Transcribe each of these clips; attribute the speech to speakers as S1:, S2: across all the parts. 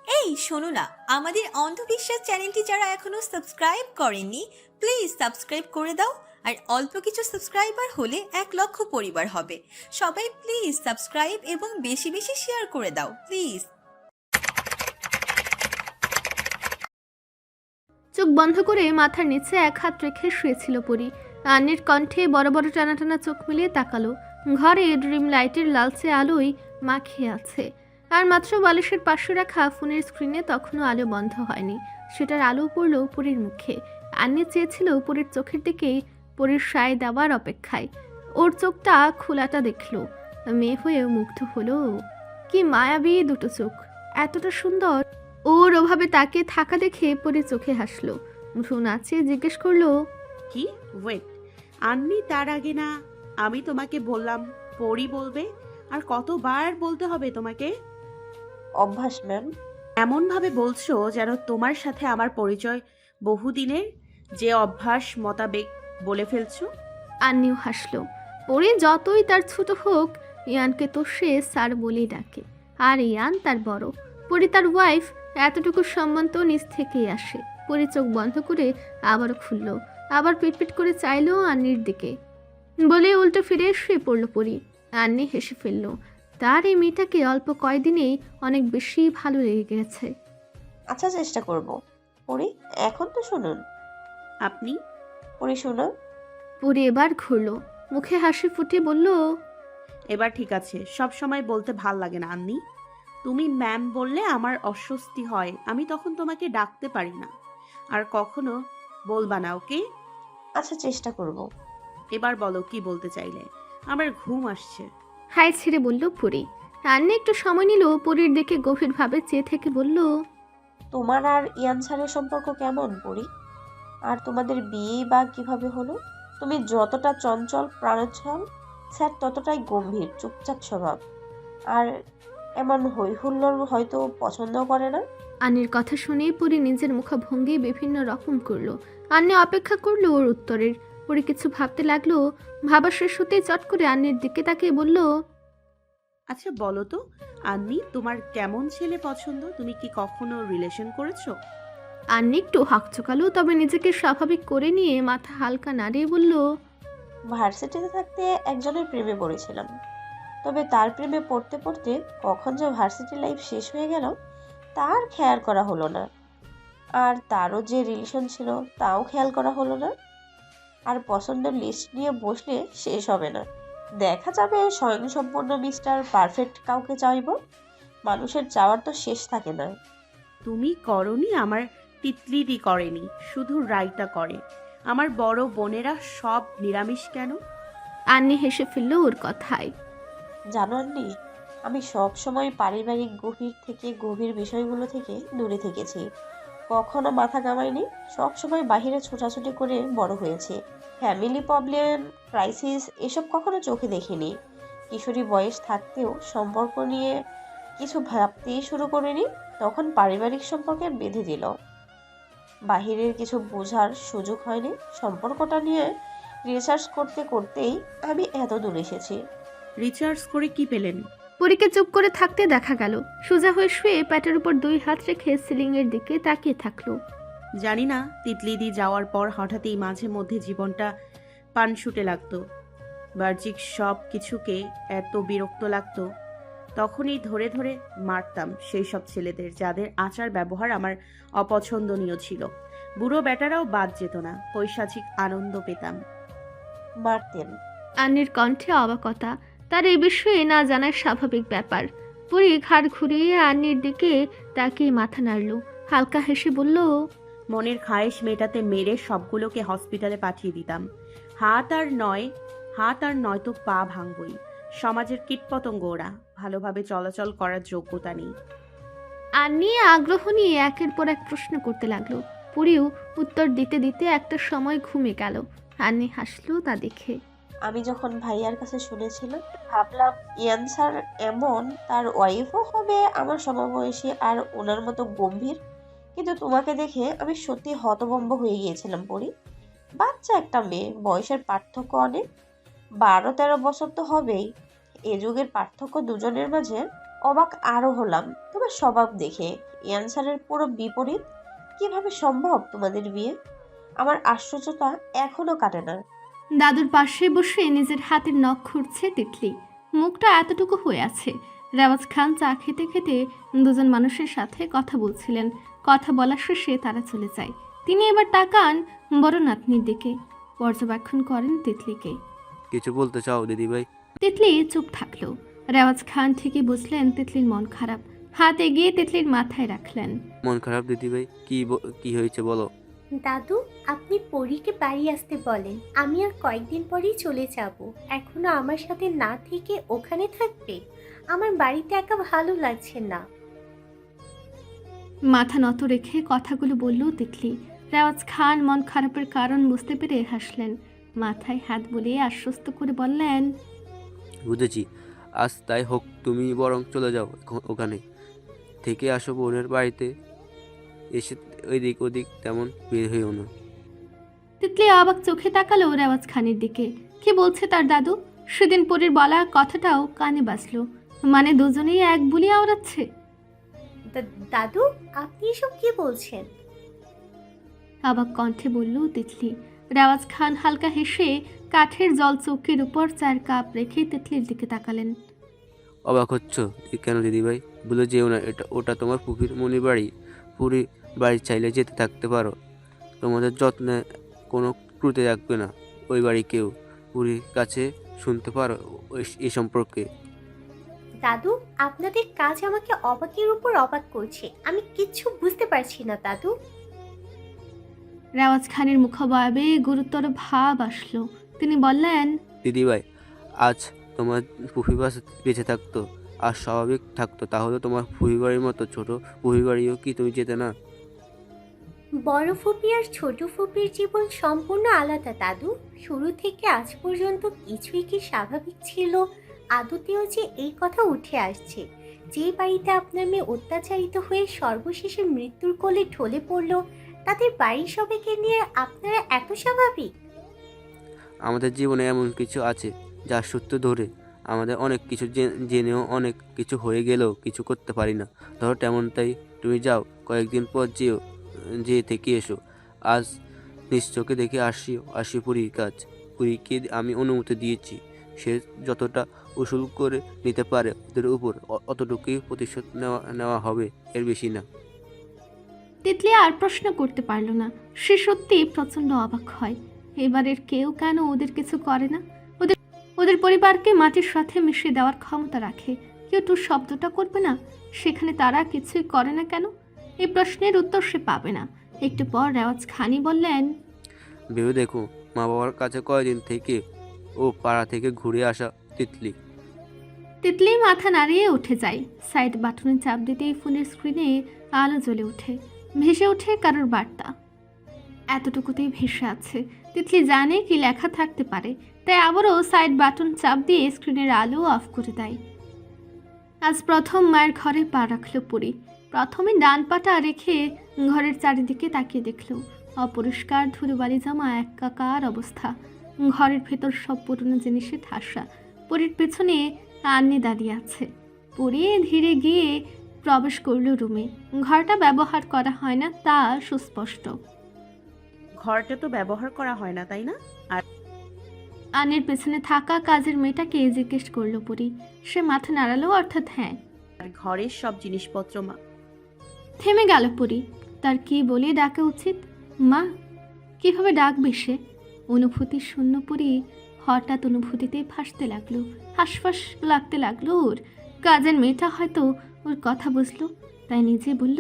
S1: এই শোনো না, আমাদের অন্ধবিশ্বাস চ্যানেলটি যারা এখনো সাবস্ক্রাইব করেননি, প্লিজ সাবস্ক্রাইব করে দাও। আর অল্প কিছু সাবস্ক্রাইবার হলে 1 লক্ষ পরিবার হবে। সবাই প্লিজ সাবস্ক্রাইব এবং বেশি বেশি শেয়ার করে দাও প্লিজ।
S2: চোখ বন্ধ করে মাথার নিচে এক হাত রেখে শুয়েছিল পরি। আন্নির কণ্ঠে বড় বড় টানা টানা চোখ মিলিয়ে তাকালো। ঘরে ড্রিম লাইটের লালচে আলোয় মাখিয়ে আছে, আর মাত্র বালিশের পাশে রাখা ফোনের স্ক্রিনে তখনও আলো বন্ধ হয়নি। সেটার আলো পড়ল পরীর মুখে। আন্নি চেয়েছিল পরীর চোখের দিকেই, পরীর সায় দেওয়ার অপেক্ষায়। ওর চোখটা খোলাটা দেখলো, মেয়ে হয়েও মুগ্ধ হলো। কি মায়াবী দুটো চোখ, এতটা সুন্দর। ওর ওভাবে তাকে থাকা দেখে পরে চোখে হাসলো, ভ্রু নাচিয়ে জিজ্ঞেস করলো,
S3: কি ওয়েট, আন্নি তার আগে না আমি তোমাকে বললাম পরি বলবে? আর কতবার বলতে হবে তোমাকে?
S4: অভ্যাস ম্যাম।
S3: এমন ভাবে বলছো যেন তোমার সাথে আমার পরিচয় বহুদিনের, যে অভ্যাস মোতাবেক বলে ফেলছো।
S2: আন্নিও হাসলো। পরে যতই তার ছোট হোক, ইয়ানকে তো সে স্যার বলেই ডাকে, আর ইয়ান তার বড়। পরি তার ওয়াইফ, এতটুকু সম্মান তো নিজ থেকেই আসে। পরি চোখ বন্ধ করে আবারও খুললো, আবার পিটপিট করে চাইলো আন্নির দিকে, বলে উল্টো ফিরে শুয়ে পড়ল পরি। আন্নি হেসে ফেলল। তার এই মেয়েটাকে অল্প কয়দিনেই অনেক বেশি ভালো লেগে গেছে।
S4: আচ্ছা, চেষ্টা করব। পড়ি, এখন তো শুনুন।
S3: আপনি?
S4: পড়ি শোনো।
S2: পরি এবার ঘুরলো, মুখে হাসি ফুটিয়ে বলল,
S3: এবার ঠিক আছে। সব সময় বলতে ভাল লাগে না আন্নি। তুমি ম্যাম বললে আমার অস্বস্তি হয়, আমি তখন তোমাকে ডাকতে পারি না। আর কখনো বলবা না, ওকে?
S4: আচ্ছা, চেষ্টা করব।
S3: এবার বলো কি বলতে চাইলে, আমার ঘুম আসছে।
S2: হাই ছেড়ে বলল পরি। আন্নি একটু সময় নিল, পরির দিকে গভীরভাবে চেয়ে থেকে বলল,
S4: তোমার আর ইয়ান স্যারের সম্পর্ক কেমন পড়ি? আর তোমাদের বিয়ে বা কিভাবে হলো? তুমি যতটা চঞ্চল প্রাণোচ্ছল, স্যার ততটাই গম্ভীর চুপচাপ স্বভাব। আর এমন হইহুল্লোড় হয়তো পছন্দ করে না।
S2: আন্নির কথা শুনে পরি নিজের মুখভঙ্গি বিভিন্ন রকম করলো। আন্নি অপেক্ষা করলো ওর উত্তরের। পরি কিছু ভাবতে লাগলো, ভাবা শেষ হতেই চট করে আন্নির দিকে তাকিয়ে বলল,
S3: আচ্ছা বলো তো আন্নি, তোমার কেমন ছেলে পছন্দ? তুমি কি কখনো রিলেশন করেছো?
S2: আন্নি একটু হাঁকচোকালো, তবে নিজেকে স্বাভাবিক করে নিয়ে মাথা হালকা নাড়িয়ে বলল,
S4: ভার্সিটিতে থাকতে একজনের প্রেমে পড়েছিলাম। তবে তার প্রেমে পড়তে পড়তে কখন যে ভার্সিটি লাইফ শেষ হয়ে গেল তার খেয়াল করা হলো না। আর তারও যে রিলেশন ছিল তাও খেয়াল করা হলো না। আর পছন্দের লিস্ট নিয়ে বসলে শেষ হবে না। দেখা যাবে স্বয়ংসম্পূর্ণ মিস্টার পারফেক্ট কাউকে চাইব। মানুষের চাওয়ার তো শেষ থাকে না।
S3: তুমি করনি, আমার তিতলিদি করেনি, শুধু রাইতা করে। আমার বড় বোনেরা সব নিরামিষ কেন?
S2: আন্নি হেসে ফেলল ওর কথায়।
S4: জানো আন্টি, আমি সব সময় পারিবারিক গভীর থেকে গভীর বিষয়গুলো থেকে দূরে থেকেছি। কখনো মাথা কামাইনি। সব সময় বাহিরে ছোটাছুটি করে বড় হয়েছে। ফ্যামিলি প্রবলেম, ক্রাইসিস এসব কখনো চোখে দেখিনি। কিশোরী বয়স থাকতেও সম্পর্ক নিয়ে কিছু ভাবতেই শুরু করিনি। তখন পারিবারিক সম্পর্কে বেঁধে দিল। বাহিরের কিছু বোঝার সুযোগ হয়নি। সম্পর্কটা নিয়ে রিসার্চ করতে করতেই আমি এত দূর এসেছি।
S3: রিচার্জ করে কি পেলেন?
S2: পরীকে চুপ করে থাকতে দেখা গেল। সোজা হয়ে শুয়ে পেটের উপর 2 হাত রেখে সিলিং এর দিকে তাকিয়ে থাকলো।
S3: জানি না, তিতলিদি যাওয়ার পর হঠাৎই মাঝে মধ্যে জীবনটা পানশুটে লাগতো। বাহ্যিক সব কিছুকে এত বিরক্ত লাগতো। তখনই ধরে ধরে মারতাম সেই সব ছেলেদের যাদের আচার ব্যবহার আমার অপছন্দনীয় ছিল। বুড়ো বেটারাও বাদ যেত না, পৈশাচিক আনন্দ পেতাম।
S4: মারতেন?
S2: আন্নির কণ্ঠে অবাকতা। তার এই বিষয়ে না জানার স্বাভাবিক ব্যাপার। পরি ঘাড় ঘুরিয়ে আন্নির দিকে তাকিয়ে মাথা নাড়ল, হালকা হেসে বলল,
S3: মনের খায়েশ মেটাতে মেরে সবগুলোকে হসপিটালে পাঠিয়ে দিতাম। হাত আর নয়তো পা ভাঙবই। সমাজের কীটপতঙ্গ ওরা, ভালোভাবে চলাচল করার যোগ্যতা নেই।
S2: আন্নি আগ্রহ নিয়ে একের পর এক প্রশ্ন করতে লাগলো। পুরিও উত্তর দিতে দিতে একটা সময় ঘুমে গেল। আন্নি হাসলো তা দেখে।
S4: আমি যখন ভাইয়ার কাছে শুনেছিলাম ভাবলাম ইয়ান স্যার এমন, তার ওয়াইফও হবে আমার সমবয়সী আর ওনার মতো গম্ভীর। কিন্তু তোমাকে দেখে আমি সত্যি হতভম্ব হয়ে গিয়েছিলাম পরি। বাচ্চা একটা মেয়ে, বয়সের পার্থক্য অনেক, 12-13 বছর তো হবেই। এ যুগের পার্থক্য দুজনের মাঝে। অবাক আরো হলাম তোমার স্বভাব দেখে। ইয়ান স্যারের পুরো বিপরীত। কিভাবে সম্ভব তোমাদের বিয়ে? আমার আশ্চর্যতা এখনো কাটে না।
S2: দাদুর পাশে বসে নিজের হাতের নখ খুঁড়ছে তিতলি। মুখটা এতটুকু হয়ে আছে। রেওয়াজ খান চা খেতে খেতে দুজন মানুষের সাথে কথা বলছিলেন। কথা বলা শেষে তারা চলে যায়। তিনি এবার তাকান বড় নাতনির দিকে, পর্যবেক্ষণ করেন তিতলিকে।
S5: কিছু বলতে চাও দিদিভাই?
S2: তিতলি চুপ থাকলো। রেওয়াজ খান ঠিকই বুঝলেন তিতলির মন খারাপ। হাত এগিয়ে তিতলির মাথায় রাখলেন।
S5: মন খারাপ দিদিভাই? কি হয়েছে বলো?
S6: দাদু, আপনি পরীকে বাড়ি আসতে বলেন। আমি আর কয়েকদিন পরেই চলে যাব। এখনো আমার সাথে না থেকে ওখানে থাকবে? আমার বাড়িতে একা ভালো লাগছে না।
S2: মাথা নত রেখে কথাগুলো বলল তিতলি। রেওয়াজ খান মন খারাপের কারণ বুঝতে পেরে হাসলেন। মাথায় হাত বুলিয়ে আশ্বস্ত করে বললেন,
S5: বুঝেছি, আজ তাই হোক, তুমি বরং চলে যাও ওখানে থেকে আসো বোনের বাড়িতে। এসে ওইদিক ওদিক তেমন বের হইও না।
S2: তিতলি অবাক চোখে তাকালো রেওয়াজ খানের দিকে। কি বলছে তার দাদু? সেদিন পরের বলা কথাটাও কানে বাজলো। মানে দুজনেই এক বুলি আওড়াচ্ছে।
S6: দাদু, আপনি এসব কি বলছেন?
S2: অবাক কণ্ঠে বলল তিতলি। রেওয়াজ খান হালকা হেসে কাঠের জল চৌকির উপর চার কাপ রেখে তিতলির দিকে তাকালেন।
S5: অবাক হচ্ছ কেন দিদিভাই? বলে যেও না, ওটা তোমার পুফির মনির বাড়ি। পুরী বাড়ি চাইলে যেতে থাকতে পারো। তোমাদের যত্নে কোনো ত্রুটি রাখবে না ওই বাড়ি কেউ। পুরীর কাছে শুনতে পারো এ সম্পর্কে।
S6: দাদু, আপনাদের কাজ আমাকে অবাকের উপর অবাক করছে। আমি কিচ্ছু বুঝতে পারছি না দাদু।
S2: রেওয়াজ খানের মুখাবয়বে গুরুতর ভাব আসলো। তিনি বললেন,
S5: দিদিভাই, আজ তোমার পুফি বেঁচে থাকতো আর স্বাভাবিক থাকতো, তাহলে তোমার পুফি বাড়ির মতো ছোট পুফি বাড়িও কি তুমি যেতে না?
S6: বড় ফুপি আর ছোট ফুপির জীবন সম্পূর্ণ আলাদা দাদু। শুরু থেকে আজ পর্যন্ত কিছুই কি স্বাভাবিক ছিল? আদতেও যে এই কথা উঠে আসছে, যে বাড়িতে আপনার মেয়ে অত্যাচারিত হয়ে সর্বশেষে মৃত্যুর কোলে ঢলে পড়ল, তাদের বাড়ির সবাইকে নিয়ে আপনারা এত স্বাভাবিক?
S5: আমাদের জীবনে এমন কিছু আছে যার সূত্র ধরে আমাদের অনেক কিছু জেনেও অনেক কিছু হয়ে গেলেও কিছু করতে পারি না। ধরো তেমনটাই। তুমি যাও, কয়েকদিন পর যেয়ে থেকে এসো। আজ নিশ্চয়কে দেখে আসি পুরীর কাজ। পুরীকে আমি অনুমতি দিয়েছি, সে যতটা উসুল করে নিতে পারে ওদের উপর অতটুকুই প্রতিশোধ নেওয়া হবে, এর বেশি না।
S2: তিতলি আর প্রশ্ন করতে পারল না। সে সত্যি প্রচন্ড অবাক হয়। এবারের কেউ কেন ওদের কিছু করে না? ওদের পরিবারকে মাটির সাথে মিশিয়ে দেওয়ার ক্ষমতা রাখে, কেউ তো শব্দটা করবে না। সেখানে তারা কিছুই করে না কেন? এই প্রশ্নের উত্তর সে পাবে না। একটু পর রেওয়াজ খানই বললেন,
S5: ভেবে দেখো, মা বাবার কাছে কয়দিন থেকে ও পাড়া থেকে ঘুরে আসা তিতলি।
S2: তিতলি মাথা নাড়িয়ে উঠে যায়। সাইড বাটনে চাপ দিতেই ফোনের স্ক্রিনে আলো জ্বলে ওঠে। ভেসে ওঠে কারোর বার্তা। এতটুকুতেই ভেসে আছে। তিতলি জানে কি লেখা থাকতে পারে, তাই আবারও সাইড বাটন চাপ দিয়ে স্ক্রিনের আলো অফ করে দেয়। আজ প্রথম মায়ের ঘরে পা রাখল পুরী। প্রথমে ডান পাটা রেখে ঘরের চারিদিকে তাকিয়ে দেখল অপরিষ্কার ধুলোবালি জমা একাকার অবস্থা। ঘরের ভেতর সব পুরনো জিনিসে ঠাসা। পুরীর পেছনে আন্নি দাঁড়িয়ে আছে। পুরী ধীরে গিয়ে প্রবেশ করল রুমে। ঘরটা ব্যবহার করা হয় না তা সুস্পষ্ট।
S3: ঘরটা তো ব্যবহার করা হয় না, তাই না? আর
S2: আনের পেছনে থাকা কাজের মেয়েটাকে জিজ্ঞেস করলো পুরী। সে মাথা নাড়ালো, অর্থাৎ হ্যাঁ।
S3: ঘরের সব জিনিসপত্র মা।
S2: থেমে গেল পুরী। তার কি বলে ডাকা উচিত? মা কিভাবে ডাকবে সে? অনুভূতি শূন্য পুরী হঠাৎ অনুভূতিতে ভাসতে লাগলো। হাঁসফাঁস লাগতে লাগলো ওর। কাজের মেয়েটা হয়তো ওর কথা বুঝলো, তাই নিজে বলল,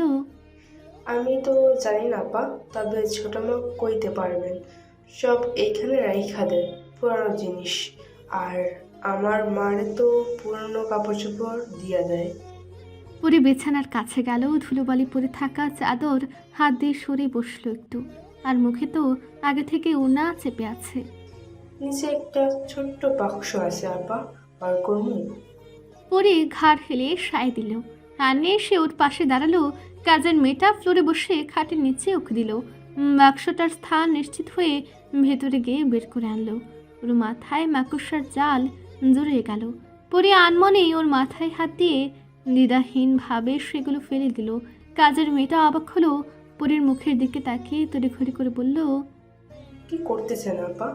S7: আমি তো জানি না আপা, তবে ছোট মা কইতে পারবেন। সব এইখানে রাইখা দেন, পুরানো জিনিস। আর আমার মারে তো পুরানো কাপড় চোপড় দিয়া দেয়।
S2: পুরী বিছানার কাছে গেল। ধুলোবালি পরে থাকা চাদর হাত দিয়ে সরে বসলো একটু। আর মুখে তো আগে থেকে ওনা চেপে আছে।
S7: নিচে একটা ছোট্ট বাক্স আছে আপা, বার করবো?
S2: পরে ঘাড় হেলিয়ে সায় দিল। আনে সে ওর পাশে দাঁড়ালো। কাজের মেয়েটা ফ্লোরে বসে খাটের নিচে উঁকি দিল। বাক্সটার স্থান নিশ্চিত হয়ে ভেতরে গিয়ে বের করে আনলো। ওর মাথায় মাকড়সার জাল জড়িয়ে গেল। পরে আনমনেই ওর মাথায় হাত দিয়ে দ্বিধাহীনভাবে সেগুলো ফেলে দিল। কাজের মেয়েটা অবাক হলো, পরীর মুখের দিকে তাকিয়ে তড়িঘড়ি করে বলল,
S7: কি করতেছেন আপা?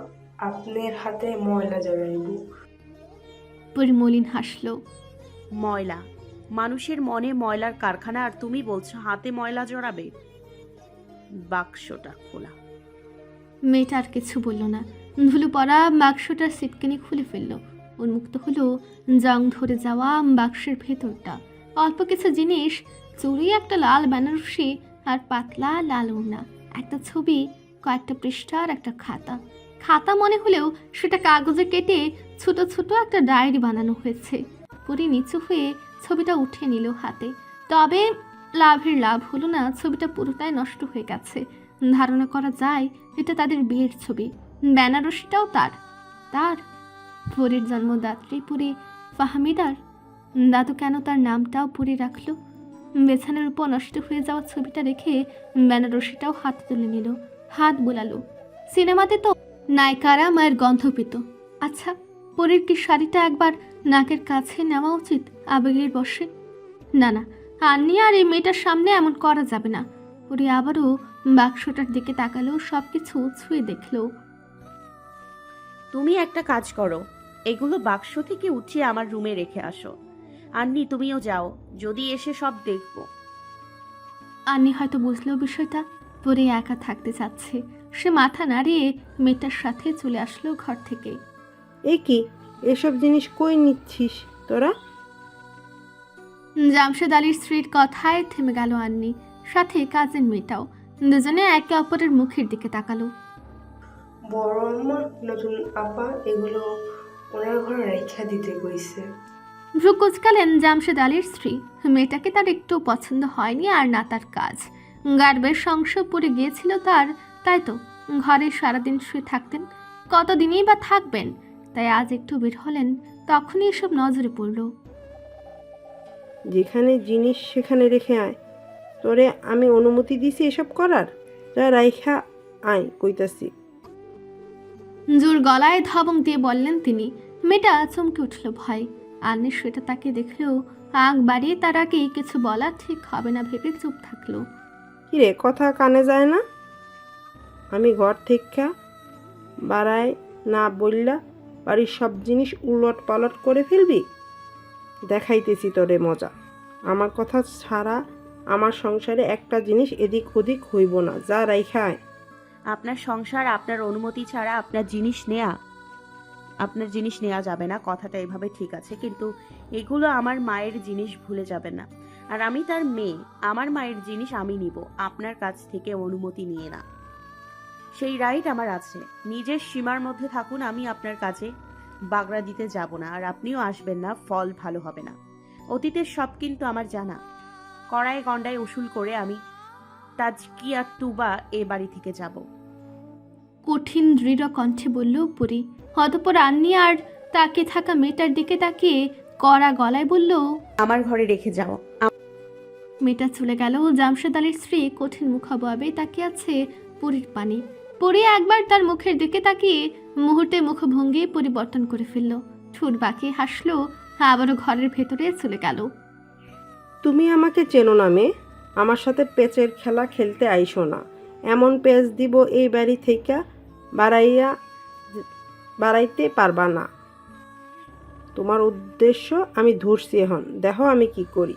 S7: আপনার হাতে ময়লা জড়াইব।
S2: পরী মলিন হাসলো।
S3: ময়লা? মানুষের মনে ময়লার কারখানা, আর তুমি বলছো হাতে ময়লা জড়াবে? বাক্সটা খোলা।
S2: মেয়েটা আর কিছু বলল না। ধুলো পড়া বাক্সটার সিটকানি খুলে ফেলল। উন্মুক্ত হলো জং ধরে যাওয়া বাক্সের ভেতরটা। অল্প কিছু জিনিস, চুড়ি, একটা লাল বেনারসি আর পাতলা লাল ওড়না, একটা ছবি, কয়েকটা পৃষ্ঠার একটা খাতা। খাতা মনে হলেও সেটা কাগজে কেটে ছোট ছোট একটা ডায়েরি বানানো হয়েছে। পরে নিচু হয়ে ছবিটা উঠে নিল হাতে। তবে লাভের লাভ হলো না, ছবিটা পুরোটাই নষ্ট হয়ে গেছে। ধারণা করা যায় এটা তাদের বিয়ের ছবি। বেনারসিটাও তার। পরীর জন্মদাত্রী পরী ফাহমিদার। দাদু কেন তার নামটাও পরে রাখলো? বেছানার উপর নষ্ট হয়ে যাওয়া ছবিটা রেখে বেনারসিটাও হাতে তুলে নিল, হাত বোলালো। সিনেমাতে তো নায়িকারা মায়ের গন্ধ পেত। আচ্ছা, পরীর কি শাড়িটা একবার নাকের কাছে নেওয়া উচিত আবেগের বশে? না, আন্নি আর এই মেয়েটার সামনে এমন করা যাবে না। পরী আবারও বাক্সটার দিকে তাকালো, সব কিছু ছুঁয়ে দেখলো।
S3: তুমি একটা কাজ করো, এগুলো বাক্স থেকে উঠিয়ে আমার রুমে রেখে আসো। আন্নি, তুমিও যাও, যদি এসে সব দেখবো।
S2: আন্নি হয়তো বুঝলো বিষয়টা। পরে একা থাকতে চাচ্ছে। সে মাথা নাড়িয়ে মেয়েটার সাথে চলে আসলো ঘর থেকে।
S8: এ কি, এসব জিনিস কই নিচ্ছিস তোরা?
S2: জামশেদ আলীর স্ত্রীর কথায় থেমে গেল আন্নি, সাথে কাজের মেয়েটাও। দুজনে একে অপরের মুখের দিকে তাকালো।
S7: বড় আম্মা নতুন আপা এগুলো ওনার ঘরে রেখা দিতে কইছে।
S2: ভ্রু কুচকালেন জামশেদ আলীর স্ত্রী। মেয়েটাকে তার একটু পছন্দ হয়নি, আর না তার কাজ। গার্বের সংসার পড়ে গিয়েছিল তার, তাই তো ঘরে সারাদিন শুয়ে থাকতেন। কতদিনই বা থাকবেন? তাই আজ একটু বের হলেন, তখনই এসব নজরে পড়ল।
S8: যেখানে জিনিস সেখানে রেখে আয়। তোরে আমি অনুমতি দিছি এসব করার? যা রাইখা আয় কইতাছি।
S2: জোর গলায় ধমক দিয়ে বললেন তিনি। মেয়েটা চমকে উঠল ভয়। আন্নি সেটা তাকে দেখলেও আগ বাড়িয়ে তার আগে কিছু বলা ঠিক হবে না ভেবে চুপ থাকলো।
S8: কিরে, কথা কানে যায় না? আমি ঘর থেকে বাড়ায় না বললা বাড়ির সব জিনিস উলট পালট করে ফেলবি? দেখাইতেছি তোরে মজা। আমার কথা ছাড়া আমার সংসারে একটা জিনিস এদিক ওদিক হইব না। যা রাইখা আয়।
S3: আপনার সংসার, আপনার অনুমতি ছাড়া আপনার জিনিস নেওয়া যাবে না। কথাটা এভাবে ঠিক আছে, কিন্তু এগুলো আমার মায়ের জিনিস, ভুলে যাবেন না। আর আমি তার মেয়ে, আমার মায়ের জিনিস আমি নিব, আপনার কাছ থেকে অনুমতি নিয়ে না। সেই রাইট আমার আছে। নিজের সীমার মধ্যে থাকুন, আমি আপনার কাছে বাগড়া দিতে যাব না, আর আপনিও আসবেন না, ফল ভালো হবে না। অতীতের সব কিন্তু আমার জানা। কড়ায় গন্ডায় উসুল করে আমি তাজকিয়া তুবা এ বাড়ি থেকে যাব।
S2: কঠিন দৃঢ় কণ্ঠে বলল পরী। অতঃপর আন্নি আর তাকে থাকা মেয়েটার দিকে তাকিয়ে কড়া গলায় বলল,
S3: আমার ঘরে রেখে যাও।
S2: মেয়েটা চলে গেল। জামশেদ আলীর স্ত্রী কঠিন মুখাবয়বে তাকিয়ে আছে পরীর পানে। পরী একবার তার মুখের দিকে তাকিয়ে মুহূর্তে মুখভঙ্গি পরিবর্তন করে ফেলল। ঠোঁট বাঁকিয়ে হাসলো, আবারও ঘরের ভেতরে চলে গেল।
S8: তুমি আমাকে চেনো না মেয়ে। আমার সাথে পেচের খেলা খেলতে আইসো না। এমন পেচ দিব এই বাড়ি থেকে বাড়াইতে পারবা না। তোমার উদ্দেশ্য আমি ধরছি, এখন দেখো আমি কি করি।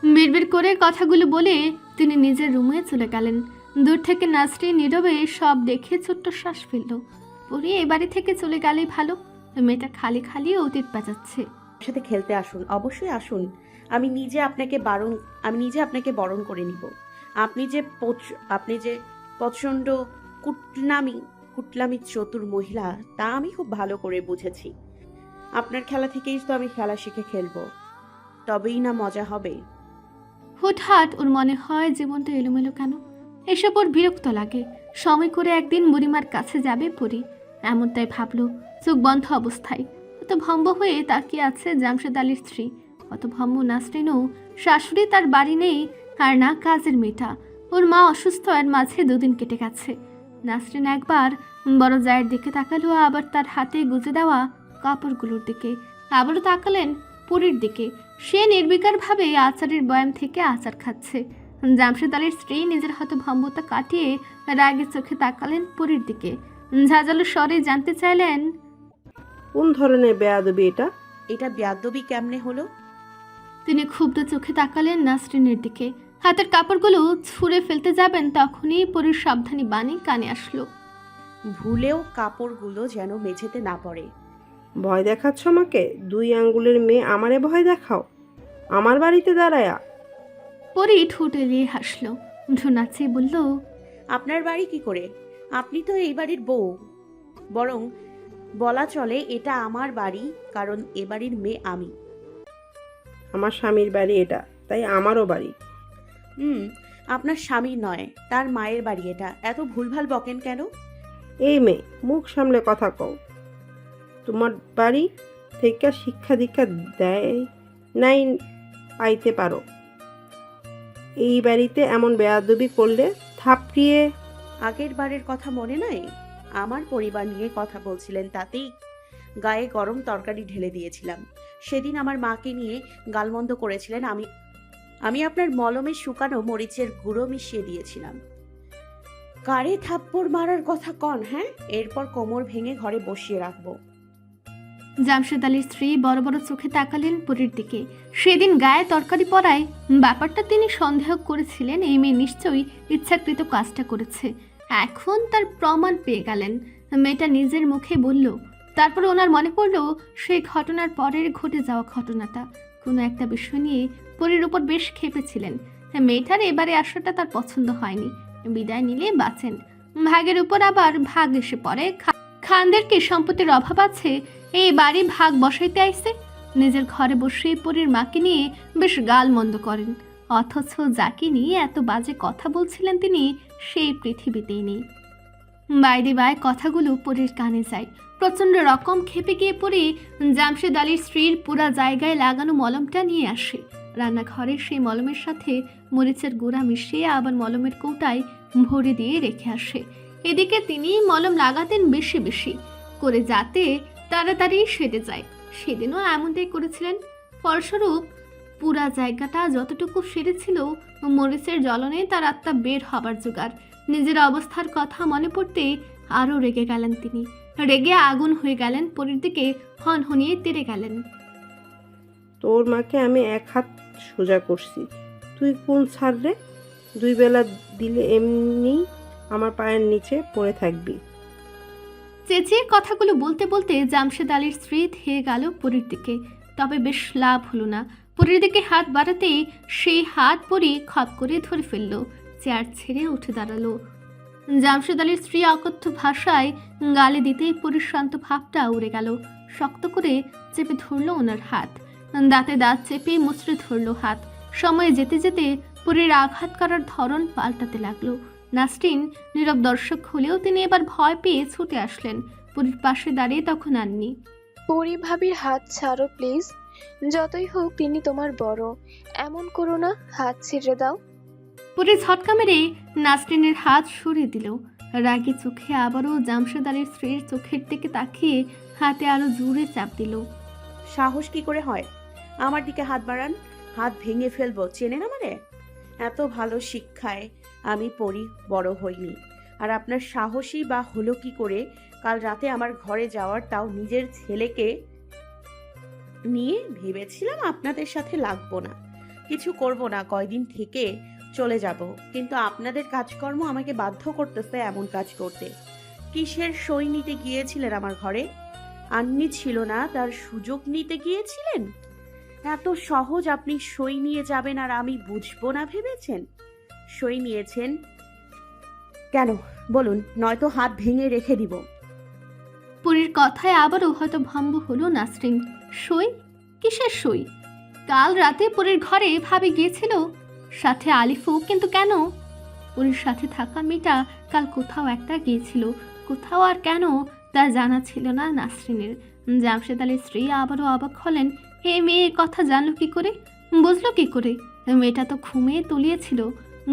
S2: বিড়বিড় করে কথাগুলো বলে তিনি নিজের রুমে চলে গেলেন। দূর থেকে নাসরি নীরবে সব দেখে ছোট্ট শ্বাস ফেলল। পরী এ বাড়ি থেকে চলে গেলেই ভালো। মেয়েটা খালি খালি অতীত বাজাচ্ছে।
S3: সাথে খেলতে আসুন, অবশ্যই আসুন। আমি নিজে আপনাকে বরণ করে নিব। আপনি যে প্রচণ্ড কুটলামি চতুর মহিলা, তা আমি খুব ভালো করে বুঝেছি। আপনার খেলা থেকেই তো আমি খেলা শিখে খেলবো, তবেই না মজা হবে।
S2: হুটহাট ওর মনে হয় জীবনটা এলোমেলো কেন। এসব ওর বিরক্ত লাগে। সময় করে একদিন বুড়িমার কাছে যাবে পরী, এমনটাই ভাবলো চোখ বন্ধ অবস্থায়। কত ভম্ব হয়ে তাকিয়ে আছে জামশেদ আলীর স্ত্রী। কত ভম্ব নাসরিনও। শাশুড়ি তার বাড়ি নেই, আর না কাজের মেয়েটা। ওর মা অসুস্থ, আর মাঝে 2 দিন কেটে গেছে। নাসরিন একবার বড় জায়ের দিকে তাকালো, আবার তার হাতে গুজে দেওয়া কাপড়গুলোর দিকে। আবারও তাকালেন পুরীর দিকে। সে নির্বিকারভাবে আচারের বয়াম থেকে আচার খাচ্ছে। জামশেদ আলীর স্ত্রী নিজের হতভম্বতা কাটিয়ে রাগে চোখে তাকালেন পুরীর দিকে। ঝাঁঝালো স্বরে জানতে চাইলেন,
S8: কোন ধরনের বেয়াদবি এটা?
S3: এটা বেয়াদবি কেমনে হলো?
S2: তিনি ক্ষুব্ধ চোখে তাকালেন নাসরিনের দিকে। হাতের কাপড়গুলো ছুঁড়ে ফেলতে যাবেন, তখনই পরীর সাবধানী বাণী কানে আসলো।
S3: ভুলেও কাপড়গুলো যেন মেঝেতে না পড়ে।
S8: ভয় দেখাচ্ছ আমাকে? 2 আঙ্গুলের মেয়ে আমারে ভয় দেখাও? আমার বাড়িতে দাঁড়ায়া?
S2: পরী ঠোঁট এলিয়ে হাসলো, ভ্রু নাচিয়ে বলল,
S3: আপনার বাড়ি কি করে? আপনি তো এই বাড়ির বউ। বরং বলা চলে এটা আমার বাড়ি, কারণ এ বাড়ির মেয়ে আমি।
S8: আমার স্বামীর বাড়ি এটা, তাই আমারও বাড়ি।
S3: আপনার স্বামী নয়, তার মায়ের বাড়ি এটা। এত ভুলভাল বকেন কেন?
S8: এই মেয়ে, মুখ সামলে কথা কও। তোমার বাড়ি থেকে শিক্ষা দীক্ষা দেয় নাই পাইতে পারো। এই বাড়িতে এমন বেয়াদবি করলে থাপড়িয়ে।
S3: আগের বারের কথা মনে নাই? আমার পরিবার নিয়ে কথা বলছিলেন, তাতেই গায়ে গরম তরকারি ঢেলে দিয়েছিলাম। সেদিন আমার মাকে নিয়ে গালমন্দ করেছিলেন। আমি আপনার মলমে শুকানো মরিচের গুঁড়ো মিশিয়ে দিয়েছিলাম। কারে থাপ্পড় মারার কথা কন? হ্যাঁ, এরপর কোমর ভেঙে ঘরে বসিয়ে রাখবো।
S2: জামশেদ আলীর স্ত্রী বড় বড় চোখে তাকালেন পুরীর দিকে। সেদিন গায়ে তরকারি পড়ায় ব্যাপারটা তিনি সন্দেহ করেছিলেন এই মেয়ে নিশ্চয়ই ইচ্ছাকৃত কাজটা করেছে। এখন তার প্রমাণ পেয়ে গেলেন। মেয়েটা নিজের মুখে বলল। তারপর ওনার মনে পড়ল সেই ঘটনার পরের ঘটে যাওয়া ঘটনাটা। কোনো একটা বিষয় নিয়ে পরীর উপর বেশ ক্ষেপেছিলেন। মেয়েটার এবারে আসাটা তার পছন্দ হয়নি। বিদায় নিলে বাঁচেন, ভাগের উপর আবার ভাগ এসে পড়ে। খানদের কি সম্পত্তির অভাব আছে? এই বাড়ি ভাগ বসাইতে আইছে। নিজের ঘরে বসে পরীর মাকে নিয়ে বেশ গালমন্দ করেন, অথচ যাকে নিয়ে এত বাজে কথা বলছিলেন তিনি সেই পৃথিবীতেই নেই। বাইরে বাই কথাগুলো পরীর কানে যায়। প্রচণ্ড রকম খেপে গিয়ে পড়ে জামশেদ আলীর স্ত্রীর পুরা জায়গায় লাগানো মলমটা নিয়ে আসে। রান্নাঘরে সেই মলমের সাথে মরিচের গুঁড়া মিশিয়ে আবার মলমের কৌটায় ভরে দিয়ে রেখে আসে। এদিকে তিনি মলম লাগাতেন বেশি বেশি করে, যাতে তাড়াতাড়ি সেরে যায়। সেদিনও এমনটাই করেছিলেন। ফলস্বরূপ পুরা জায়গাটা যতটুকু সেরেছিল, মরিচের জ্বলনে তার আত্মা বের হবার জোগাড়। নিজের অবস্থার কথা মনে পড়তে আরও রেগে গেলেন তিনি। রেগে আগুন হয়ে গেলেন, পরীর দিকে হনহনিয়ে তেড়ে গেলেন।
S8: তোর মাকে আমি 1 হাত সোজা করছি, তুই কোন ছাড় রে? 2 বেলা দিলে এমনি আমার পায়ের নিচে পড়ে থাকবি।
S2: চেঁচিয়ে কথাগুলো বলতে বলতে জামশেদ আলীর স্ত্রী ধেয়ে গেল পরীর দিকে। তবে বেশ লাভ হলো না। পরীর দিকে হাত বাড়াতেই সেই হাত পরী খপ করে ধরে ফেলল, চেয়ার ছেড়ে উঠে দাঁড়ালো। জামশেদ আলীর স্ত্রী অকথ্য ভাষায় গালে দিতেই পরীর শান্ত ভাবটা উড়ে গেল। শক্ত করে চেপে ধরল ওনার হাত, দাঁতে দাঁত চেপে মুচড়ে ধরল হাত। সময় যেতে যেতে পরীর আঘাত করার ধরন পাল্টাতে লাগলো। নাসরিন নীরব দর্শক হলেও তিনি এবার ভয় পেয়ে ছুটে আসলেন। পরীর পাশে দাঁড়িয়ে তখন আননি।
S9: পরি ভাবির হাত ছাড়ো প্লিজ, যতই হোক তিনি তোমার বড়, এমন করো না, হাত ছেড়ে দাও।
S2: পরী ঝটকা মেরে নাসরিনের হাত সরিয়ে দিল। রাগী চোখে আবারও জামশেদ আলীর স্ত্রীর চোখের দিকে তাকিয়ে হাতে আরো জোরে চাপ দিল।
S3: সাহস কি করে হয় আমার দিকে হাত বাড়ান? হাত ভেঙে ফেলবো, চেনেন আমারে? এত ভালো শিক্ষায় আমি পড়ি বড় হইনি। আর আপনার সাহসী বা হলো কি করে কাল রাতে আমার ঘরে যাওয়ার, তাও নিজের ছেলেকে নিয়ে? ভেবেছিলাম আপনাদের সাথে লাগবো না, কিছু করব না, কয়দিন থেকে চলে যাব। কিন্তু আপনাদের কাজকর্ম আমাকে বাধ্য করতেছে এমন কাজ করতে। কিসের সই নিতে গিয়েছিলেন আমার ঘরে? আন্নি ছিল না, তার সুযোগ নিতে গিয়েছিলেন? এত সহজ আপনি সই নিয়ে যাবেন আর আমি বুঝবো না ভেবেছেন? সই নিয়েছেন কেন বলুন, নয়তো হাত ভেঙে রেখে দিব।
S2: পরীর কথায় আবারও হয়তো ভম্ব হলো নাসরিন। সই? কিসের সই? কাল রাতে পরীর ঘরে ভাবি গিয়েছিল, সাথে আলিফও, কিন্তু কেন? পরীর সাথে থাকা মেয়েটা কাল কোথাও একটা গিয়েছিল, কোথাও আর কেন তা জানা ছিল না নাসরিনের। জামশেদ আলীর স্ত্রী আবারও অবাক হলেন। এই মেয়ে কথা জানলো কি করে, বুঝলো কি করে? মেয়েটা তো ঘুমিয়ে তলিয়েছিল।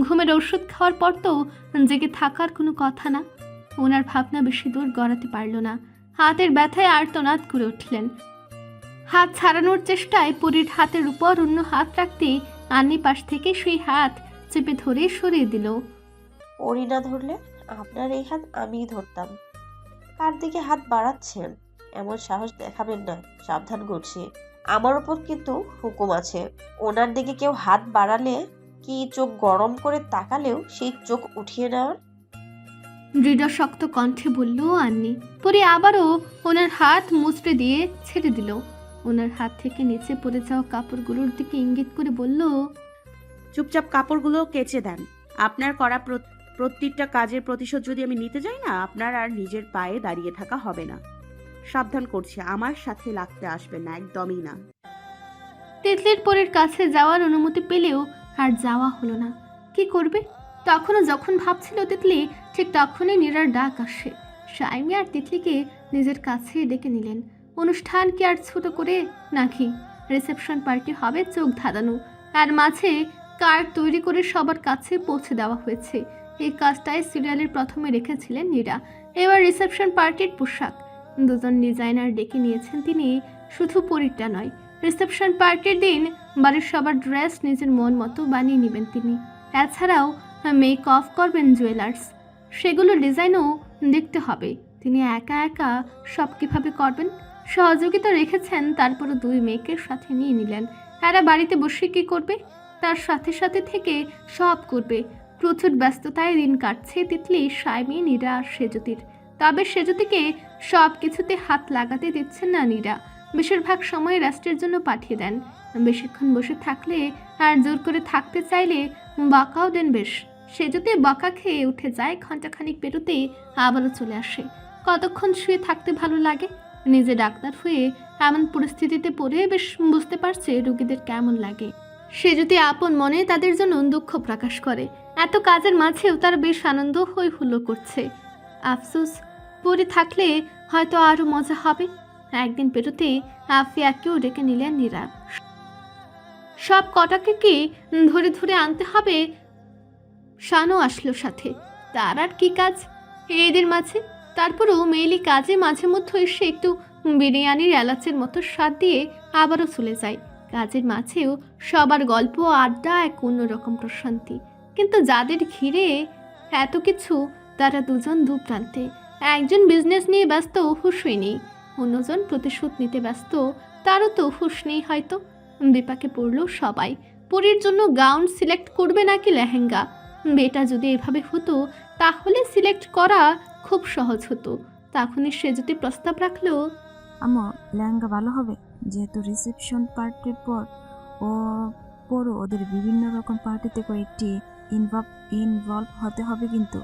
S2: ঘুমের ওষুধ খাওয়ার পর তো জেগে থাকার কোনো কথা না। ওনার ভাবনা বেশি দূর গড়াতে পারল না। হাতের ব্যথায় আর্তনাদ করে উঠলেন। হাত ছাড়ানোর চেষ্টায় পরীর হাতের উপর অন্য হাত রাখতে আন্নি পাশ থেকে সেই হাত চেপে ধরে সরিয়ে দিল।
S4: পরি না ধরলে আপনার এই হাত আমিই ধরতাম। কার দিকে হাত বাড়াচ্ছেন? এমন সাহস দেখাবেন না, সাবধান করছি। আমার উপর কিন্তু হুকুম আছে। ওনার দিকে কেউ হাত বাড়ালে কি চোখ গরম করে তাকালেও সেই চোখ উঠিয়ে নেওয়ার।
S2: দৃঢ় শক্ত কণ্ঠে বলল আন্নি। পরে আবারও ওনার হাত মুচড়ে দিয়ে ছেড়ে দিল। ওনার হাত থেকে নিচে পড়ে যাওয়া কাপড়গুলোর দিকে ইঙ্গিত করে বলল,
S3: চুপচাপ কাপড়গুলো কেচে দেন। আপনার করা প্রত্যেকটা কাজের প্রতিশোধ যদি আমি নিতে যাই না, আপনার আর নিজের পায়ে দাঁড়িয়ে থাকা হবে না। সাবধান করছি, আমার সাথে লাগতে আসবেন না, একদমই না।
S2: তিতলির পরের কাছে যাওয়ার অনুমতি পেলেও আর যাওয়া হলো না। কি করবে? তখনও যখন ভাবছিল তিতলি, ঠিক তখনই নীরার ডাক আসে। শাইমি আর তিতলিকে নিজের কাছে ডেকে নিলেন। অনুষ্ঠান কি আর ছোট করে নাকি? রিসেপশন পার্টি হবে চোখ ধাঁধানো, আর মাঝে কার্ড তৈরি করে সবার কাছে পৌঁছে দেওয়া হয়েছে। এই কাজটাই সিরিয়ালের প্রথমে রেখেছিলেন নীরা। এবার রিসেপশন পার্টির পোশাক দুজন ডিজাইনার ডেকে নিয়েছেন তিনি, শুধু পরীরটা নয়। রিসেপশন পার্টির দিন বাড়ির সবার ড্রেস নিজের মন মতো বানিয়ে নেবেন তিনি। এছাড়াও মেক অফ করবেন জুয়েলার্স, সেগুলো ডিজাইনও দেখতে হবে। তিনি একা একা সব কীভাবে করবেন? সহযোগিতা রেখেছেন, তারপরও 2 মেয়েকে সাথে নিয়ে নিলেন। এরা বাড়িতে বসে কী করবে? তার সাথে সাথে থেকে সব করবে। প্রচুর ব্যস্ততায় দিন কাটছে তিতলি, শাইমি, নীরা আর সেজতির। তবে সেজতিকে সব কিছুতে হাত লাগাতে দিচ্ছেন না নীরা। বেশিরভাগ সময় রেস্টের জন্য পাঠিয়ে দেন। বেশিক্ষণ বসে থাকলে আর জোর করে থাকতে চাইলে বকাও দেন বেশ। সেজতি বকা খেয়ে উঠে যায়, ঘন্টাখানিক পেরোতে আবারও চলে আসে। কতক্ষণ শুয়ে থাকতে ভালো লাগে? নিজে ডাক্তার হয়ে এমন পরিস্থিতিতে পড়ে বেশ বুঝতে পারছে রোগীদের কেমন লাগে। সে যদি আপন মনে তাদের জন্য দুঃখ প্রকাশ করে। এত কাজের মাঝেও তার বেশ আনন্দ হই হুল্লো করছে। আফসোস, পরে থাকলে হয়তো আরও মজা হবে। একদিন পেরোতে আফিয়াকেও ডেকে নিলেন নীরা। সব কটাকে কি ধরে ধরে আনতে হবে? শানও আসলো সাথে। তার আর কি কাজ এদের মাঝে? তারপরও মেইলি কাজে মাঝে মধ্যে এসে একটু বিরিয়ানির এলাচের মতো স্বাদ দিয়ে আবারও চলে যায়। কাজের মাঝেও সবার গল্প আড্ডা এক অন্যরকম প্রশান্তি। কিন্তু যাদের ঘিরে এত কিছু, তারা দুজন দু প্রান্তে। একজন বিজনেস নিয়ে ব্যস্ত, হুঁশই নেই। অন্যজন প্রতিশোধ নিতে ব্যস্ত, তারও তো হুঁশ নেই হয়তো। বিপাকে পড়ল সবাই। পরীর জন্য গাউন সিলেক্ট করবে নাকি লেহেঙ্গা? বেটা যদি এভাবে হতো তাহলে সিলেক্ট করা খুব সহজ হতো। তখনই সে যদি প্রস্তাব রাখলো,
S10: আমার লেহেঙ্গা ভালো হবে, যেহেতু রিসেপশন পার্টির পরও ওদের বিভিন্ন রকম পার্টিতে কয়েকটি ইনভলভ হতে হবে, কিন্তু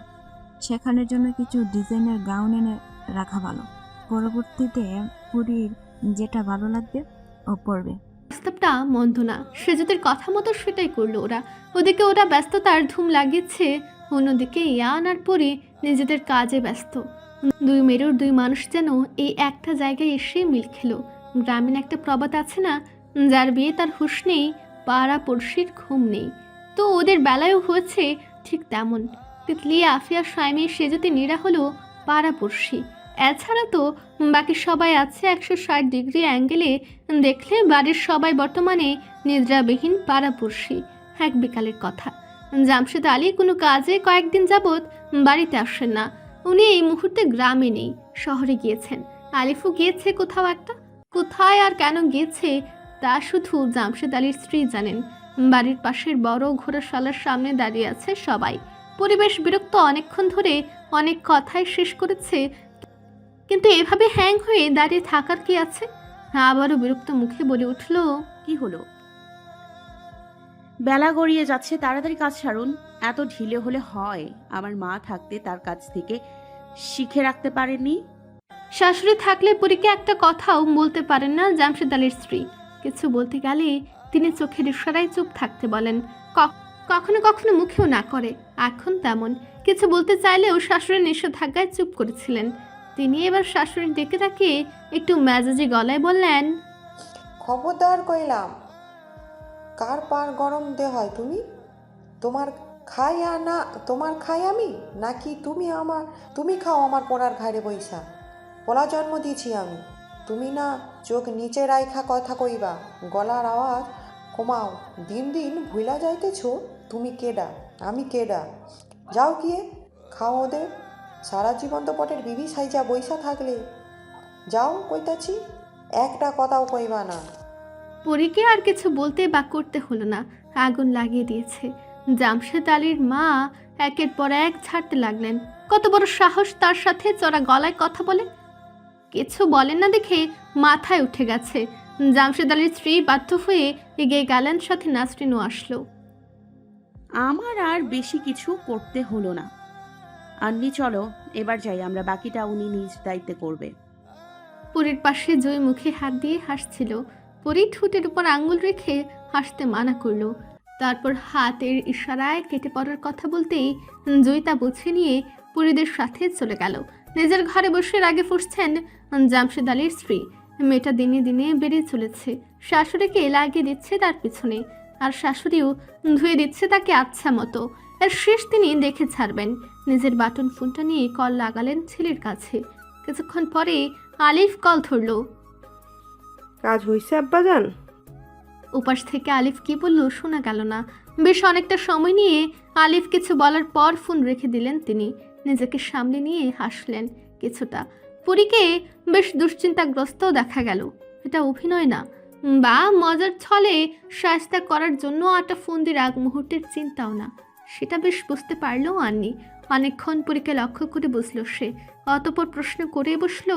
S10: সেখানের জন্য কিছু ডিজাইনার গাউন এনে রাখা ভালো। পরবর্তীতে পুরীর যেটা ভালো লাগবে ও পরবে।
S2: প্রস্তাবটা মন্দ না। সেজুদের কথা মতো সেটাই করলো ওরা। ওদিকে ওরা ব্যস্ততার ধুম লাগিয়েছে, অন্যদিকে ইয়ান আর পরি নিজেদের কাজে ব্যস্ত। 2 মেরুর 2 মানুষ যেন এই একটা জায়গায় এসে মিল খেলো। গ্রামীণ একটা প্রবাদ আছে না, যার বিয়ে তার হুঁশ নেই, পাড়া পড়শির ঘুম নেই। তো ওদের বেলায়ও হয়েছে ঠিক তেমন। তিতলি, আফিয়া, শাইমি, সেজতি, নীরা হলো পাড়া পড়শি। এছাড়া তো বাকি সবাই আছে 160 ডিগ্রি অ্যাঙ্গেলে দেখলে বাড়ির সবাই বর্তমানে নিদ্রাবিহীন পাড়াপড়শি। এক বিকালের কথা, জামশেদ আলী কোনো কাজে কয়েকদিন যাবৎ বাড়িতে আসেন না। উনি এই মুহূর্তে গ্রামে নেই, শহরে গিয়েছেন। আলিফও গিয়েছে কোথাও একটা। কোথায় আর কেন গিয়েছে তা শুধু জামশেদ আলীর স্ত্রী জানেন। বাড়ির পাশের বড় ঘোড়াশালার সামনে দাঁড়িয়ে আছে সবাই। পরিবেশ বিরক্ত, অনেকক্ষণ ধরে অনেক কথাই শেষ করেছে, কিন্তু এভাবে হ্যাং হয়ে দাঁড়িয়ে থাকার কি আছে? আবারও বিরক্ত মুখে বলে উঠল,
S3: কি হলো? বেলা গড়িয়ে যাচ্ছে, তাড়াতাড়ি কাজ সারুন। এত ঢিলে হলে হয়? আমার মা থাকতে তার কাছ থেকে শিখে রাখতে পারেননি?
S2: শাশুড়ি থাকলে পরীকে একটা কথাও বলতে পারেন না জামশেদ আলীর স্ত্রী। কিছু বলতে গেলে তিনি চোখের ইশারায় চুপ থাকতে বলেন, কখনো কখনো মুখেও না করে। এখন তেমন কিছু বলতে চাইলেও শাশুড়ির নিষেধাজ্ঞায় চুপ করেছিলেন। তিনি এবার শাশুড়ির দিকে তাকিয়ে একটু মেজাজি গলায় বললেন,
S11: খবরদার কইলাম, কার পার গরম দে হয় তুমি? তোমার খাই আমি, নাকি তুমি খাও আমার পোড়ার ঘাড়ে বইসা? পোলা জন্ম দিয়েছি আমি, তুমি না চোখ নিচে রাইখা কথা কইবা, গলার আওয়াজ কমাও। দিন দিন ভুলা যাইতেছ তুমি কেডা, আমি কেডা। যাও গিয়ে খাও ওদের। সারা জীবন তো পটের বিবি সাইজা বইসা থাকলে। যাও কইতাছি, একটা কথাও কইবা না।
S2: পরীকে আর কিছু বলতে বা করতে হলো না, আগুন লাগিয়ে দিয়েছে। জামশেদ আলীর মা একের পর এক ছাড়তে লাগলেন। কত বড় সাহস তার সাথে চড়া গলায় কথা বলে! কিছু বলেন না দেখে মাথায় উঠে গেছে। জামশেদ আলীর স্ত্রী বাধ্য হয়ে এগিয়ে গেলেন, সাথে নাসরিনও আসলো।
S3: আমার আর বেশি কিছু করতে হলো না। আন্নি চলো এবার যাই আমরা, বাকিটা উনি নিজ দায়িত্বে করবে।
S2: পরীর পাশে জয় মুখে হাত দিয়ে হাসছিল। পরী ঠোঁটের উপর আঙ্গুল রেখে হাসতে মানা করলো। তারপর হাতের ইশারায় কেটে পড়ার কথা বলতেই জয় তা বুঝে নিয়ে পরীদের সাথে চলে গেল। নিজের ঘরে বসে রাগে ফুঁসছেন জামশেদ আলীর স্ত্রী। মেয়েটা দিনে দিনে বেড়ে চলেছে। শাশুড়িকে লাগিয়ে দিচ্ছে তার পিছনে, আর শাশুড়িও ধুয়ে দিচ্ছে তাকে আচ্ছা মতো। এর শেষ তিনি দেখে ছাড়বেন। নিজের বাটন ফোনটা নিয়ে কল লাগালেন ছেলের কাছে। কিছুক্ষণ পরে আলিফ কল ধরল।
S8: কাজ হইছে আব্বাজান?
S2: উপাস থেকে আলিফ কি বলল শোনা গেল না। বেশ অনেকটা সময় নিয়ে আলিফ কিছু বলার পর ফোন রেখে দিলেন তিনি। নিজেকে সামলে নিয়ে হাসলেন কিছুটা। পরীকে বেশ দুশ্চিন্তাগ্রস্তও দেখা গেল। এটা অভিনয় না বা মজার ছলে শায়েস্তা করার জন্য একটা ফন্দির আগ মুহূর্তের চিন্তাও না, সেটা বেশ বুঝতে পারলো আন্নি। অনেকক্ষণ পরীকে লক্ষ্য করে বসলো সে। অতঃপর প্রশ্ন করে বসলো,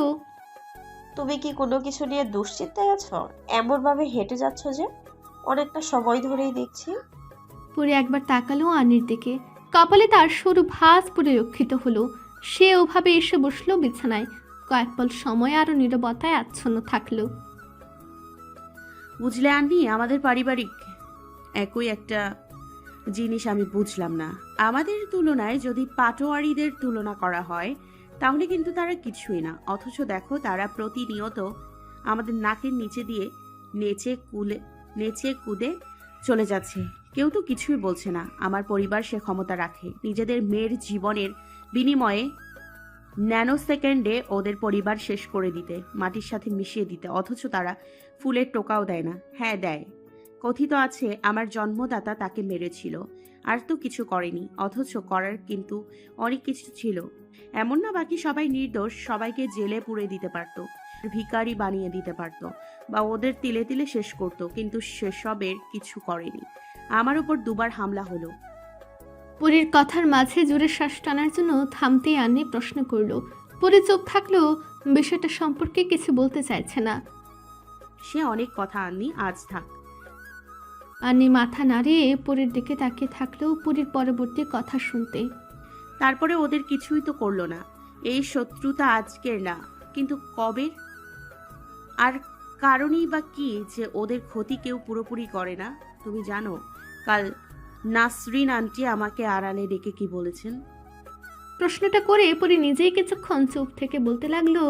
S4: তুমি কি কোনো কিছু নিয়ে দুশ্চিন্তায় আছো? এমনভাবে হেঁটে যাচ্ছ যে, অনেকটা সময় ধরেই দেখছি।
S2: পরে একবার তাকালো আনির দিকে। কপালে তার সরু ভাঁজ পরিলক্ষিত হলো। সে ওভাবে এসে বসলো বিছানায়। কয়েক পল সময় আরো নীরবতায় আচ্ছন্ন থাকলো।
S3: বুঝলে আন্নি, আমাদের পারিবারিক একই একটা জিনিস আমি বুঝলাম না। আমাদের তুলনায় যদি পাটোয়ারিদের তুলনা করা হয় তাহলে কিন্তু তারা কিছুই না, অথচ দেখো তারা প্রতিনিয়ত আমাদের নাকের নিচে দিয়ে নেচে কুদে চলে যাচ্ছে। কেউ তো কিছুই বলছে না। আমার পরিবার সে ক্ষমতা রাখে নিজেদের মেয়ের জীবনের বিনিময়ে ন্যানো সেকেন্ডে ওদের পরিবার শেষ করে দিতে, মাটির সাথে মিশিয়ে দিতে, অথচ তারা ফুলের টোকাও দেয় না। হ্যাঁ দেয়, কথিত আছে আমার জন্মদাতা তাকে মেরেছিল, আর তো কিছু করেনি, অথচ করার কিন্তু অনেক কিছু ছিল। এমন না বাকি সবাই নির্দোষ, সবাইকে জেলে পুরে দিতে পারত, ভিখারি বানিয়ে দিতে পারত, বা ওদের তিলে তিলে শেষ করত, কিন্তু সেসবের কিছু করেনি। আমার উপর দুবার হামলা হলো।
S2: পরীর কথার মাঝে জোরে শ্বাস টানার জন্য থামতেই আন্নি প্রশ্ন করলো। পরী চুপ থাকলেও বিষয়টা সম্পর্কে কিছু বলতে চাইছে না।
S3: সে অনেক কথা আননি, আজ থাক।
S2: আন্নি মাথা নাড়িয়ে পরীর দিকে তাকিয়ে থাকলেও পরীর পরবর্তী কথা শুনতে।
S3: তারপরে ওদের কিছুই তো করলো না। এই শত্রুতা আজকের না, কিন্তু কবের? আর কারণই বা কি যে ওদের ক্ষতি কেউ পুরোপুরি করে না? তুমি জানো কাল নাসরিন আন্টি আমাকে আড়ালে ডেকে কি বলেছেন?
S2: প্রশ্নটা করে পরী নিজেই কিছুক্ষণ চুপ থেকে বলতে লাগলো,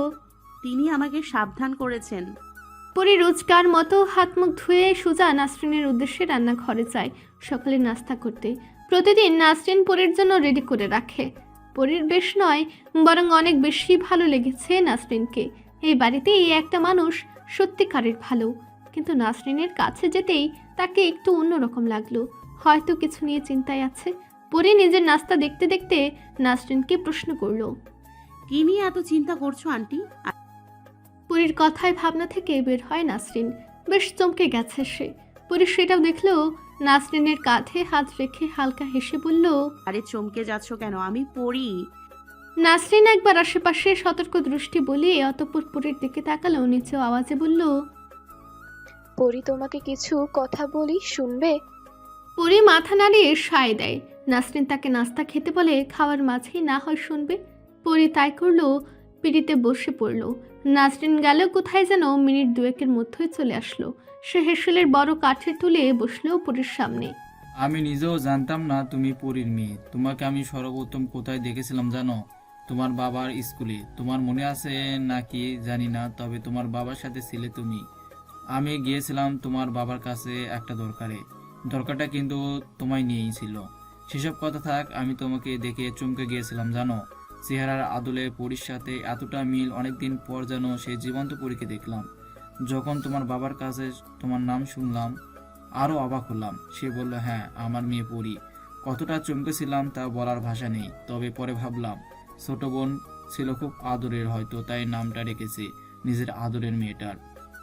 S3: তিনি আমাকে সাবধান করেছেন।
S2: পরী রোজকার মতো হাত মুখ ধুয়ে সোজা নাসরিনের উদ্দেশ্যে রান্নাঘরে যায় সকালে নাস্তা করতে। প্রতিদিন নাসরিন পরীর জন্য রেডি করে রাখে। পরীর বেশ নয়, বরং অনেক বেশি ভালো লেগেছে নাসরিনকে। এই বাড়িতে এই একটা মানুষ সত্যিকারের ভালো, কিন্তু নাসরিনের কাছে যেতেই তাকে একটু অন্যরকম লাগলো। হয়তো কিছু নিয়ে চিন্তায় আছে। পরী নিজের নাস্তা দেখতে দেখতে নাসরিনকে প্রশ্ন করলো,
S3: কি নিয়ে এত চিন্তা করছো আন্টি?
S2: পরীর কথায় ভাবনা থেকে বের হয় নাসরিন। বেশ চমকে গেছে সে। পরী সেটাও দেখলো। নাসরিনের কাঁধে হাত রেখে হালকা হেসে বলল,
S3: আরে চমকে যাচ্ছ কেন? আমি পড়ি।
S2: নাসরিন একবার আশেপাশে সতর্ক দৃষ্টি বলিয়ে অতঃপর পরীর দিকে তাকালো, নিচু আওয়াজে বলল,
S9: পরি তোমাকে কিছু কথা বলি, শুনবে?
S2: পরী মাথা নাড়িয়ে সায় দেয়। নাসরিন তাকে নাস্তা খেতে বলে খাওয়ার মাঝেই না হয় শুনবে। পরী তাই করলো, পিড়িতে বসে পড়ল। নাসরিন গেল কোথায় যেন মিনিট দুয়েকের মধ্যেই চলে আসলো। সে হেসেলের বড় কাঠে তুলে বসলো পরীর সামনে।
S12: আমি নিজেও জানতাম না তুমি পরীর মেয়ে। তোমাকে আমি সর্বপ্রথম কোথায় দেখেছিলাম জানো? তোমার বাবার স্কুলে। তোমার মনে আছে নাকি জানি না, তবে তোমার বাবার সাথে ছিলে তুমি। আমি গিয়েছিলাম তোমার বাবার কাছে একটা দরকারটা কিন্তু তোমায় নিয়েই ছিল। সেসব কথা থাক, আমি তোমাকে দেখে চমকে গিয়েছিলাম জানো। চেহারার আদলে পরীর সাথে এতটা মিল অনেকদিন পর যেন সেই জীবন্ত পরীকে দেখলাম। যখন তোমার বাবার কাছে তোমার নাম শুনলাম আরও অবাক হলাম। সে বলল, হ্যাঁ আমার মেয়ে পরী। কতটা চমকেছিলাম তা বলার ভাষা নেই। তবে পরে ভাবলাম ছোট বোন ছিল খুব আদরের, হয়তো তাই নামটা রেখেছে নিজের আদরের মেয়েটার।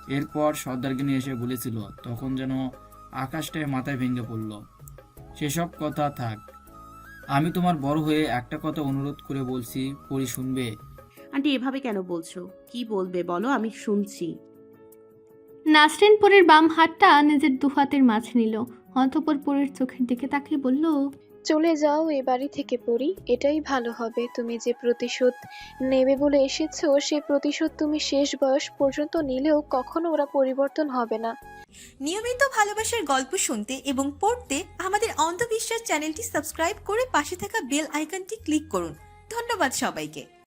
S12: এরপর সর্দারগিনি এসে বলেছিল, তখন যেন আকাশটায় মাথায় ভেঙে পড়ল। সেসব কথা থাক, আমি তোমার বড় হয়ে একটা কথা অনুরোধ করে বলছি, পরী শুনবে?
S3: আন্টি এভাবে কেন বলছো? কি বলবে বলো, আমি শুনছি।
S2: নাসরিন পরীর বাম হাতটা নিজের দুহাতের মাঝে নিল, অতঃপর পরীর চোখের দিকে তাকিয়ে বলল,
S9: চলে যাও এ বাড়ি থেকে পড়ি, এটাই ভালো হবে। তুমি যে প্রতিশোধ নেবে বলে এসেছো, সে প্রতিশোধ তুমি শেষ বয়স পর্যন্ত নিলেও কখনো ওরা পরিবর্তন হবে না।
S1: নিয়মিত ভালোবাসার গল্প শুনতে এবং পড়তে আমাদের অন্ধবিশ্বাস চ্যানেলটি সাবস্ক্রাইব করে পাশে থাকা বেল আইকনটি ক্লিক করুন। ধন্যবাদ সবাইকে।